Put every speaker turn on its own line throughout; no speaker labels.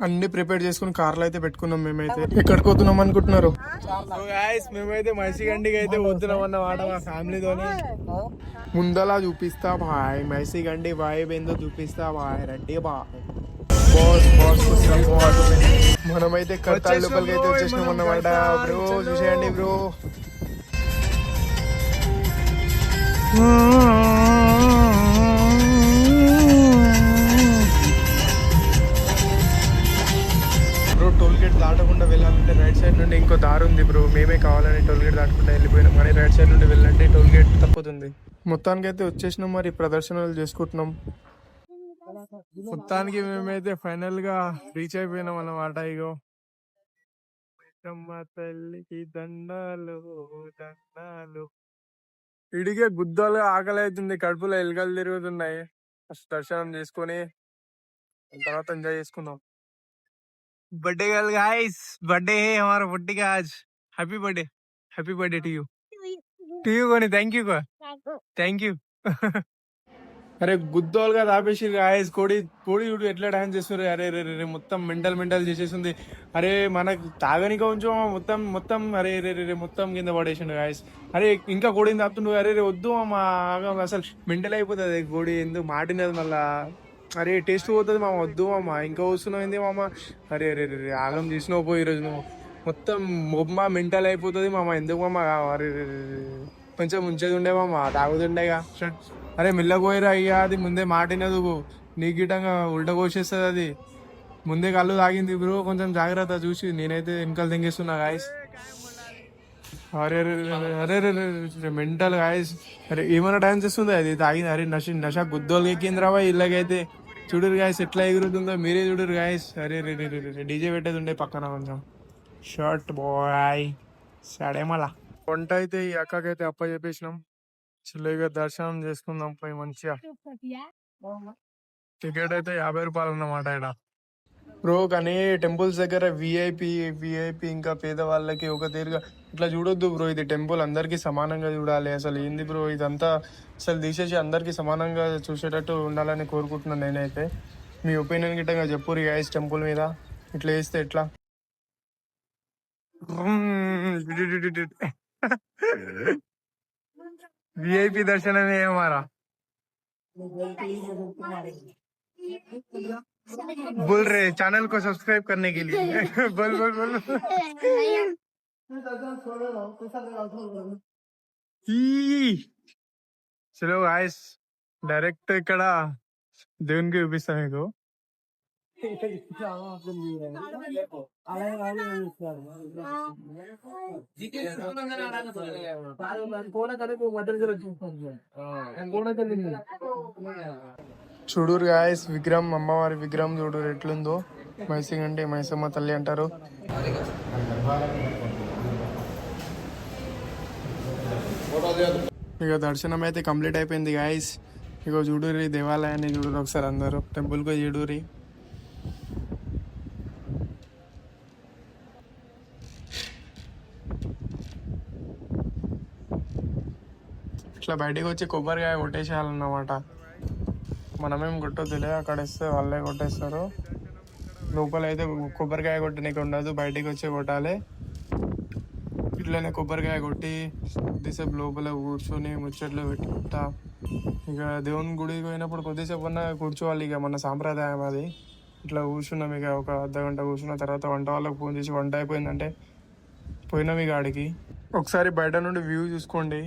అన్ని ప్రిపేర్ చేసుకుని కార్లో అయితే పెట్టుకున్నాం. మేమైతే ఎక్కడికి పోతున్నాం అనుకుంటున్నారు? మేమైతే మైసిగండికి అయితే పోతున్నాం అన్నమాట మా ఫ్యామిలీతోని. ముందలా చూపిస్తా బాయ్, మైసిగండి వైబ్ ఏందో చూపిస్తా బాయ్. రెడ్డి బాయ్ మనమైతే కట్టాల లోపలికి అయితే వచ్చేసినాం అన్నమాట బ్రో. చూసేయండి బ్రో. బ్రో టోల్ గేట్ దాటకుండా వెళ్ళాలంటే రైట్ సైడ్ నుండి ఇంకో దారి ఉంది బ్రో. మేమే కావాలని టోల్ గేట్ దాటకుండా వెళ్ళిపోయినాం, కానీ రైట్ సైడ్ నుండి వెళ్ళంటే టోల్ గేట్ తప్పుతుంది. మొత్తానికి అయితే వచ్చేసినాం, మరి ప్రదర్శనలు చేసుకుంటున్నాం. మొత్తానికి మేమైతే ఫైనల్ గా రీచ్ అయిపోయినాం అన్నమాట. ఇగో తల్లికి దండాలు దండాలు. ఇడిగే గుద్దలుగా ఆకలి అవుతుంది, కడుపులో ఎలుకలు తిరుగుతున్నాయి. ఫస్ట్ దర్శనం చేసుకొని తర్వాత ఎంజాయ్ చేసుకుందాం. बर्थडे गर्ल गाइस, बर्थडे है हमारा बुट्टी का आज. हैप्पी बर्थडे टू यू कोनी. Thank you. అరే గుద్దోలుగా తాపేసి గాయస్. కోడి కోడి చూడు ఎట్లా డాన్స్ చేస్తున్నారు. అరే రే రే మొత్తం మెంటల్ చేసేసింది. అరే మనకు తాగనిక ఉంచు మొత్తం మొత్తం. అరే రే రే మొత్తం కింద పడేసిండు గాయస్. అరే ఇంకా కోడిని తాపుతుండు. అరే రే వద్దు మా అసలు మెంటల్ అయిపోతుంది కోడి. ఎందుకు మాటినది మళ్ళా. అరే టేస్ట్ పోతుంది మామ, వద్దు మామ. ఇంకా వస్తున్నావు ఏంది మామ. అరే అరే రే ఆగం చేసినావు పోయి ఈరోజు నువ్వు. మొత్తం బొమ్మ మెంటల్ అయిపోతుంది మామ. ఎందుకు మామ. అరే కొంచెం ఉంచేది ఉండే మామ, తాగుతుండేగా. అరే మెల్లగోయరా అయ్యా, అది ముందే మాటినదు. నీ గిటంగా ఉల్ట కోసేస్తుంది అది. ముందే కళ్ళు తాగింది బ్రో, కొంచెం జాగ్రత్త చూసి. నేనైతే వెనకాల తెంగేస్తున్నా గాయస్. అరే అరే అరే మెంటల్ గాయస్. అరే ఏమైనా డాన్స్ చేస్తుంది అది తాగింది. అరే నష గుద్దోలు ఎక్కింది రావా ఇళ్ళకైతే. చూడరు గాయస్ ఎట్లా ఎగురుతుందో, మీరే చూడరు గాయస్. అరే రే రే డీజే పెట్టేది ఉండే పక్కన కొంచెం. షర్ట్ బాయ్ సడే మళ్ళా. వంట అయితే ఈ అక్కకైతే అప్ప చెప్పేసినాం. చిల్లగా దర్శనం చేసుకుందాం పోయి మంచిగా. టికెట్ అయితే 50 రూపాయలు అన్నమాట ఇక్కడ బ్రో. కానీ టెంపుల్స్ దగ్గర విఐపి ఇంకా పేదవాళ్ళకి ఒక తీరుగా ఇట్లా చూడొద్దు బ్రో. ఇది టెంపుల్ అందరికీ సమానంగా చూడాలి. అసలు ఏంది బ్రో ఇదంతా. అసలు తీసేసి అందరికీ సమానంగా చూసేటట్టు ఉండాలని కోరుకుంటున్నాను నేనైతే. మీ ఒపీనియన్ గిట్టంగా చెప్పుర్రి గాయస్ టెంపుల్ మీద. ఇట్లా వేస్తే ఎట్లా. वीआईपी दर्शन में है हमारा. बोल रहे चैनल को सब्सक्राइब करने के लिए. बोल बोल बोल. చలో గాయస్ డైరెక్ట్ ఇక్కడ దేవునికి చూపిస్తాం మీకు. చూడూరు గాయస్ విగ్రహం, అమ్మవారి విగ్రహం చూడూరు ఎట్లుందో. మైసింగ్ అంటే మైసమ్మ తల్లి అంటారు. ఇక దర్శనం అయితే కంప్లీట్ అయిపోయింది గాయస్. ఇక చూడూరి దేవాలయాన్ని చూడూరు ఒకసారి అందరూ. టెంపుల్కి చూడూరి. ఇట్లా బయటికి వచ్చి కొబ్బరికాయ కొట్టేసేయాలన్నమాట. మనమేం కొట్టొద్దులే, అక్కడ ఇస్తే వాళ్ళే కొట్టేస్తారు. లోపల అయితే కొబ్బరికాయ కొట్టడానికి ఉండదు, బయటికి వచ్చి కొట్టాలి. ఇట్లనే కొబ్బరికాయ కొట్టి కొద్దిసేపు లోపల కూర్చొని ముచ్చట్లు పెట్టుకుంటా. ఇక దేవుని గుడికి పోయినప్పుడు కొద్దిసేపు అన్నా కూర్చోవాలి. ఇక మన సాంప్రదాయం అది. ఇట్లా కూర్చున్నాం. ఇక ఒక అర్ధగంట కూర్చున్న తర్వాత వంట వాళ్ళకి ఫోన్ చేసి వంట అయిపోయిందంటే పోయినాం ఇక ఆడికి. ఒకసారి బయట నుండి వ్యూ చూసుకోండి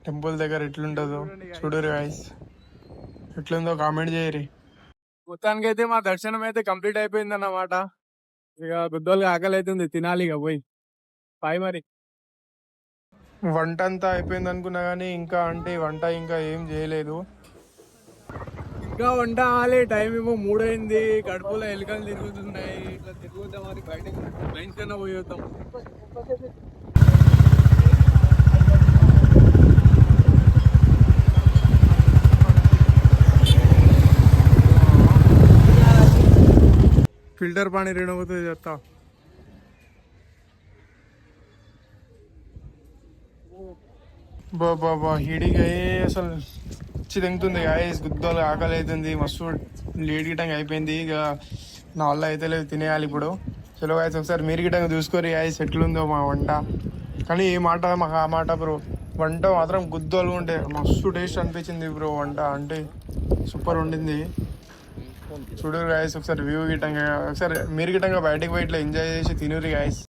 టెంపుల్ దగ్గర ఎట్లుంటుందో. చూడరు గాయస్ ఎట్లుందో కామెంట్ చేయరి. మొత్తానికి అయితే మా దర్శనం అయితే కంప్లీట్ అయిపోయింది అన్నమాట. ఇక గుద్దోలుగా ఆకలి అవుతుంది, తినాలి ఇక పోయి. బాయ్ మరి. వంట అంతా అయిపోయింది అనుకున్నా కానీ ఇంకా వంట ఇంకా ఏం చేయలేదు. ఇంకా వంట అవ్వాలి. టైం ఏమో 3 అయింది. కడుపులో ఎలుకలు తిరుగుతున్నాయి. ఇట్లా తిరుగుతాం మరి బయటకు లైన్స్ కన్నా పోయి వద్దాం. फिल्टर पानी रेणु होते जाता. బాబా హిడిగా అసలు పిచ్చి తెంగుతుంది గాయస్. గుద్దలు ఆకలి అవుతుంది మస్తు. లేట్ గిట్టంగా అయిపోయింది. ఇక నా వల్ల అయితే లేదు, తినేయాలి ఇప్పుడు. చలో గాయస్ ఒకసారి మీరు గిట్టంగా చూసుకోరు గాయస్ ఎట్లుందో మా వంట. కానీ ఏ మాట మాకు ఆ మాట బ్రో, వంట మాత్రం గుద్దలు ఉంటే మస్తు టేస్ట్ అనిపించింది బ్రో. వంట అంటే సూపర్ ఉండింది. చూడరు గాయస్ ఒకసారి వ్యూ గిట్టంగా, ఒకసారి మీరు గిట్టంగా బయటకు పోయి ఇట్లా ఎంజాయ్ చేసి తినరు గాయస్.